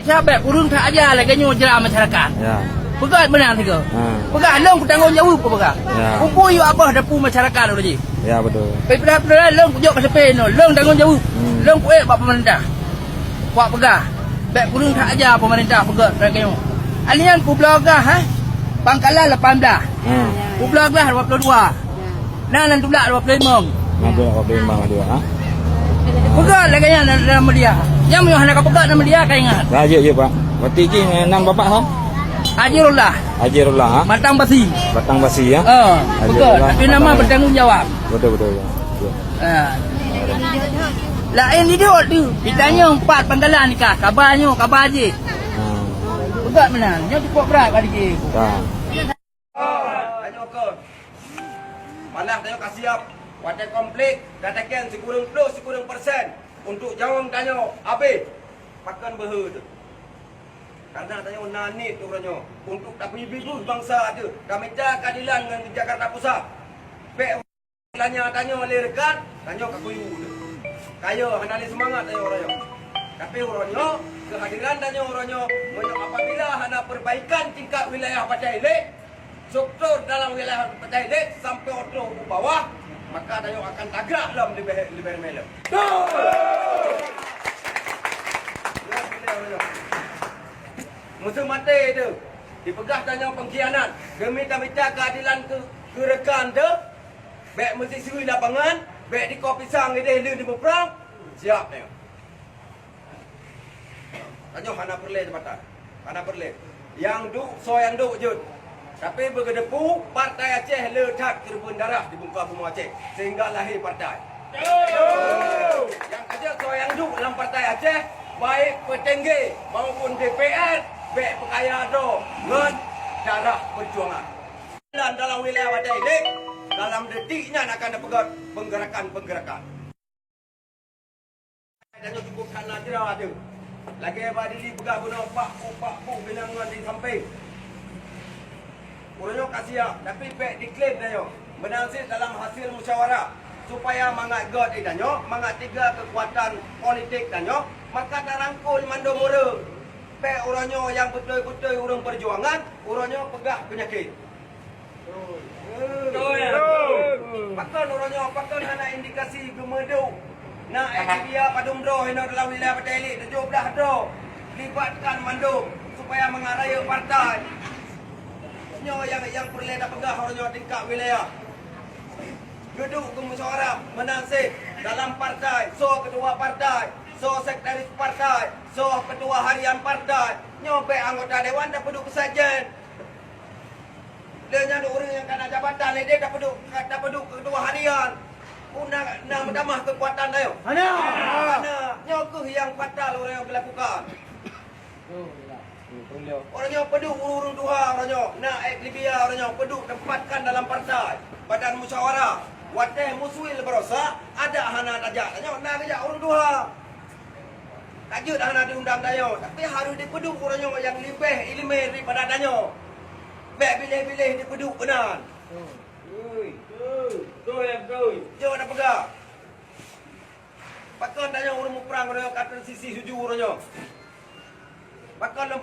sahabat urung tak ajar lagi nyuruh masyarakat. Ya. Pegat benar tiga. Ha. Pegat long tanggungjawab apa pegat. Ya. Kumpul you apa depu masyarakat tu je. Ya betul. Pada long kujok pasal pen no. Long tanggungjawab. Long kuat buat pemerintah. Buat pegat. Baik urung tak ajar pemerintah pegat lagi nyu. Alian ku blogah ha. Pangkalan 18. Ku blogah 22. Nan tulak 25. Ada apa memang ada ha? Pegat lagi yang dalam media. Yang mu hendak pegat dalam media kau ingat. Ya ya pak. Berarti ki enam bapak ha? Ajirullah. Ajirullah ha? Matang basi. Batang basi ya. Betul. Tapi nama bertanggungjawab. Betul ya. Lain hidup tu. Ditanya 4 pangkalan nikah. Kabarnya, kabar je. Betul benar. Dia cukup berat kali je. Tak. Tanya okey. Malah tanya kasih siap. Wadah komplit katakan sekurang plus sekurang persen untuk jawab tanya habis makan beher tu. Karena tanya nani tu orangnya untuk tak biru bangsa tu. Kami cak keadilan dengan Jakarta Pusat. Pek tanya oleh rekan, tanya kat kuyu tu. Kaya handali semangat tanya orangnya. Tapi orangnya kehadiran tanya orangnya apabila hendak perbaikan tingkat wilayah Patai Lek, struktur dalam wilayah Patai Lek sampai otro ke bawah, maka tanya akan tagak dalam lebih mele. Musuh mati tu dipegah tanya pengkhianat demi minta keadilan ke rekan tu. Baik mesti suri lapangan, baik di kopi pisang di berperang, siap tanya. Tanya hana perle jabatan. Hana perle. Yang duk so yang duk jut. Tapi bergedepu partai Aceh letak terbun darah di muka bumi Aceh sehingga lahir partai. Yang aja so yang duk dalam partai Aceh baik petinggi maupun DPR baik pekaya do ngan darah perjuangan. Dan dalam wilayah Patai Lek dalam detiknya akan ada penggerakan. Dan cukup kana jera ada. Lagi apa diri pegah guna pak pu binangan di samping. Orangnya kasih tapi baik diklaim danyo. Menasib dalam hasil musyawarah supaya mangat God danyo, mangat 3 kekuatan politik danyo, maka tarangkul mandom orang. Baik orangnya yang betul-betul orang perjuangan, orangnya pegah penyakit. Pakan orangnya pakan anak indikasi gemedu. Nak dia padung draw hina dalam wilayah Patai Lek 17 draw. Libatkan mandum supaya mengaraya partai. Yang perlu dah pegah orangnya tingkat wilayah. Duduk ke musyawarah menasib dalam partai, so ketua partai, so sekretaris partai, so ketua harian partai, nyobek anggota dewan dah peduk kesajian. Dia nyadu orang yang kena jabatan ni dia dah peduk ketua harian. Nak mendamah kekuatan dia. Mana? Nyokeh yang fatal orang yang melakukan. Orangnya peduk urung Tuhan orangnya. Nak Libya orangnya peduk tempatkan dalam partai. Badan musyawarah. Wateh muswil berosa ada hana tajak. Tanya nak kejak urung Tuhan. Tajuk dah hana diundang tayo. Tapi harus dipeduk orangnya yang lebih ilmu daripada tanya. Baik pilih-pilih dipeduk benar. Jangan nak pegang. Pakan tanya orang perang orangnya kata sisi suju orangnya. Pakan